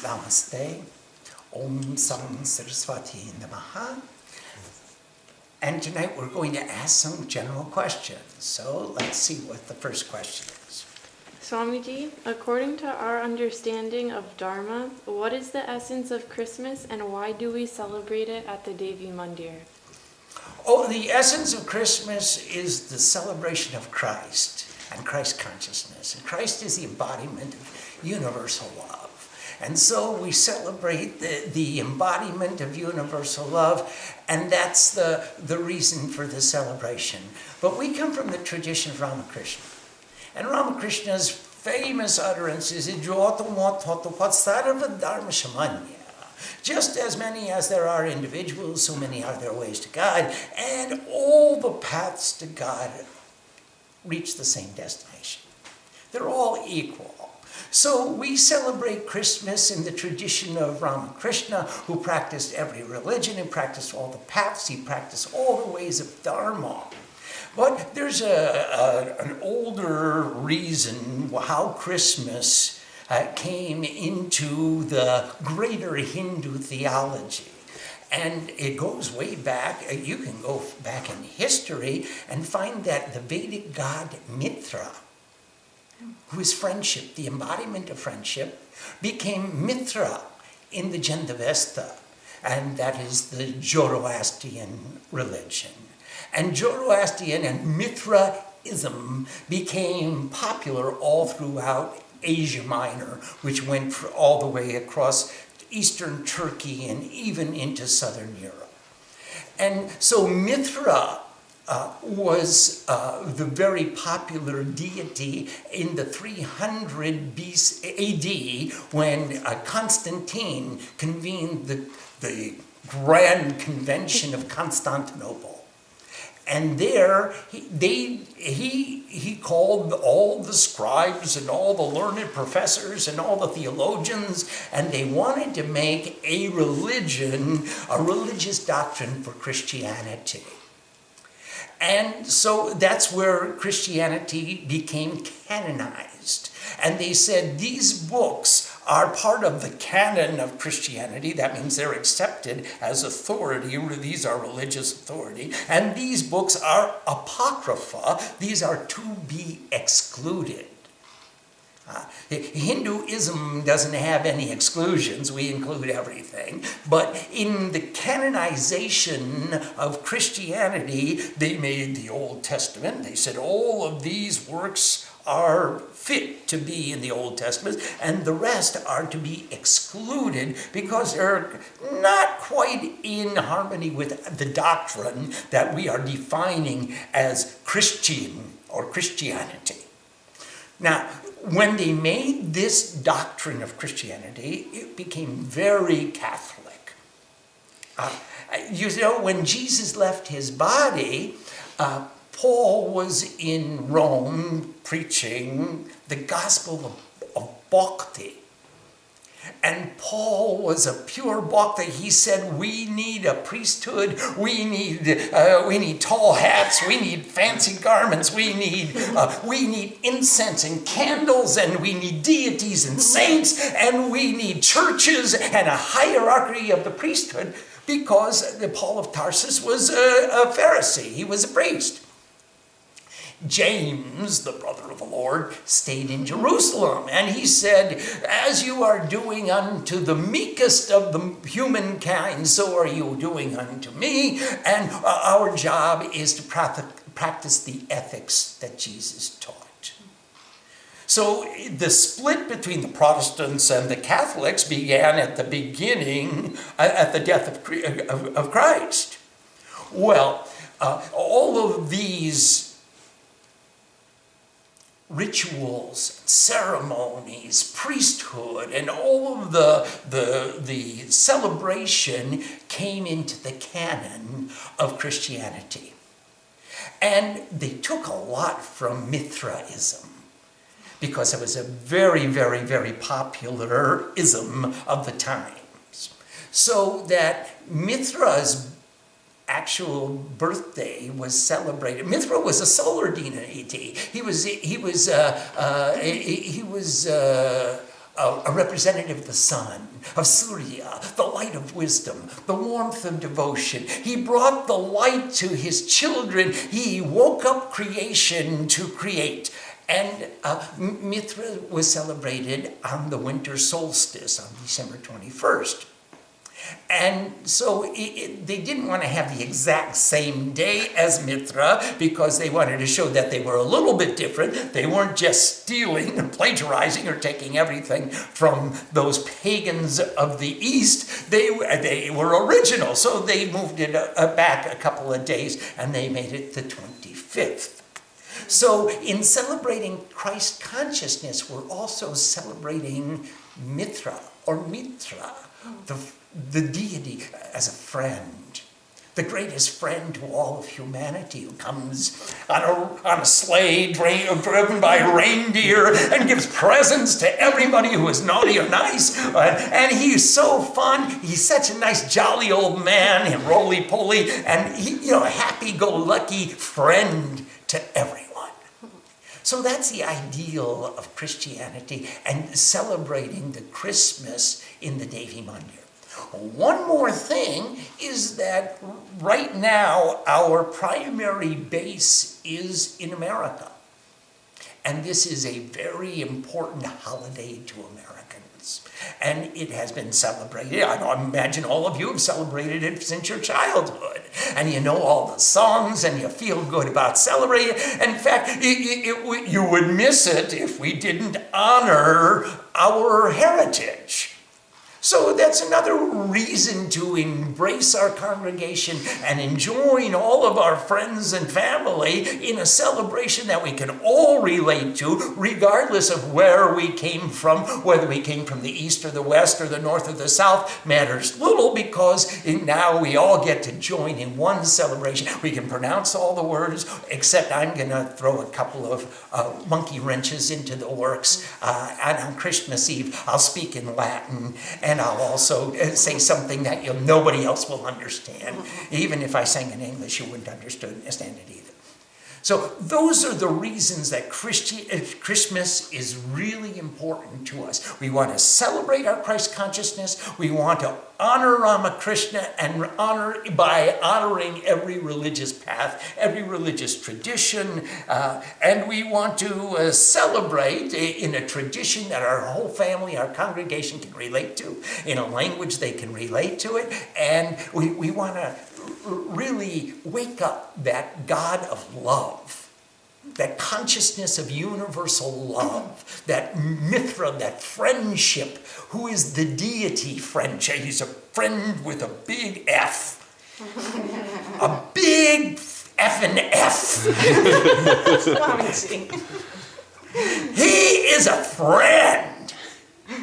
Namaste. Om Sam Saraswati Namaha. And tonight we're going to ask some general questions. So let's see what the first question is. Swamiji, according to our understanding of Dharma, what is the essence of Christmas and why do we celebrate it at the Devi Mandir? Oh, the essence of Christmas is the celebration of Christ and Christ consciousness. And Christ is the embodiment of universal love. And so we celebrate the embodiment of universal love, and that's the reason for the celebration. But we come from the tradition of Ramakrishna. And Ramakrishna's famous utterance is, just as many as there are individuals, so many are there ways to God, and all the paths to God reach the same destination. They're all equal. So we celebrate Christmas in the tradition of Ramakrishna, who practiced every religion, he practiced all the paths, he practiced all the ways of Dharma. But there's an older reason how Christmas came into the greater Hindu theology. And it goes way back. You can go back in history and find that the Vedic god Mitra, who is friendship, the embodiment of friendship, became Mithra in the Jendavesta, and that is the Zoroastrian religion. And Zoroastrian and Mithraism became popular all throughout Asia Minor, which went all the way across eastern Turkey and even into southern Europe. And so Mithra was the very popular deity in the 300 AD when Constantine convened the Grand Convention of Constantinople. And there he called all the scribes and all the learned professors and all the theologians, and they wanted to make a religious doctrine for Christianity. And so that's where Christianity became canonized. And they said these books are part of the canon of Christianity. That means they're accepted as authority. These are religious authority. And these books are apocrypha. These are to be excluded. Hinduism doesn't have any exclusions. We include everything. But in the canonization of Christianity, they made the Old Testament. They said all of these works are fit to be in the Old Testament, and the rest are to be excluded because they're not quite in harmony with the doctrine that we are defining as Christian or Christianity. Now, when they made this doctrine of Christianity, it became very Catholic. When Jesus left his body, Paul was in Rome preaching the gospel of bhakti. And Paul was a pure bhakti. He said, we need a priesthood, we need tall hats, we need fancy garments, we need incense and candles, and we need deities and saints, and we need churches and a hierarchy of the priesthood, because Paul of Tarsus was a Pharisee, he was a priest. James, the brother of the Lord, stayed in Jerusalem, and he said, as you are doing unto the meekest of the humankind, so are you doing unto me, and our job is to practice the ethics that Jesus taught. So the split between the Protestants and the Catholics began at the beginning, at the death of Christ. Well, all of these rituals, ceremonies, priesthood, and all of the celebration came into the canon of Christianity. And they took a lot from Mithraism, because it was a very, very, very popular ism of the times. So that Mithra's actual birthday was celebrated. Mithra was a solar deity. He was a representative of the sun, of Surya, the light of wisdom, the warmth of devotion. He brought the light to his children. He woke up creation to create. And Mithra was celebrated on the winter solstice on December 21st. And so they didn't want to have the exact same day as Mithra because they wanted to show that they were a little bit different. They weren't just stealing or plagiarizing or taking everything from those pagans of the East. They were original, so they moved it back a couple of days and they made it the 25th. So in celebrating Christ consciousness, we're also celebrating Mithra or Mitra, the deity as a friend, the greatest friend to all of humanity, who comes on a sleigh driven by reindeer and gives presents to everybody who is naughty or nice. And he's so fun. He's such a nice, jolly old man, and roly-poly, and he, a happy-go-lucky friend to everyone. So that's the ideal of Christianity and celebrating the Christmas in the Devi Mandir. One more thing is that right now our primary base is in America. And this is a very important holiday to Americans. And it has been celebrated. I imagine all of you have celebrated it since your childhood. And you know all the songs and you feel good about celebrating it. In fact, you would miss it if we didn't honor our heritage. So that's another reason to embrace our congregation and enjoin all of our friends and family in a celebration that we can all relate to, regardless of where we came from, whether we came from the east or the west or the north or the south, matters little, because now we all get to join in one celebration. We can pronounce all the words, except I'm going to throw a couple of monkey wrenches into the works. And on Christmas Eve, I'll speak in Latin, and I'll also say something that nobody else will understand. Even if I sang in English, you wouldn't understand it either. So those are the reasons that Christmas is really important to us. We want to celebrate our Christ consciousness. We want to honor Ramakrishna and honor by honoring every religious path, every religious tradition. And we want to celebrate in a tradition that our whole family, our congregation can relate to, in a language they can relate to it. And we want to really wake up that God of love, that consciousness of universal love, that Mithra, that friendship, who is the deity friendship. He's a friend with a big F. A big effing F. He is a friend.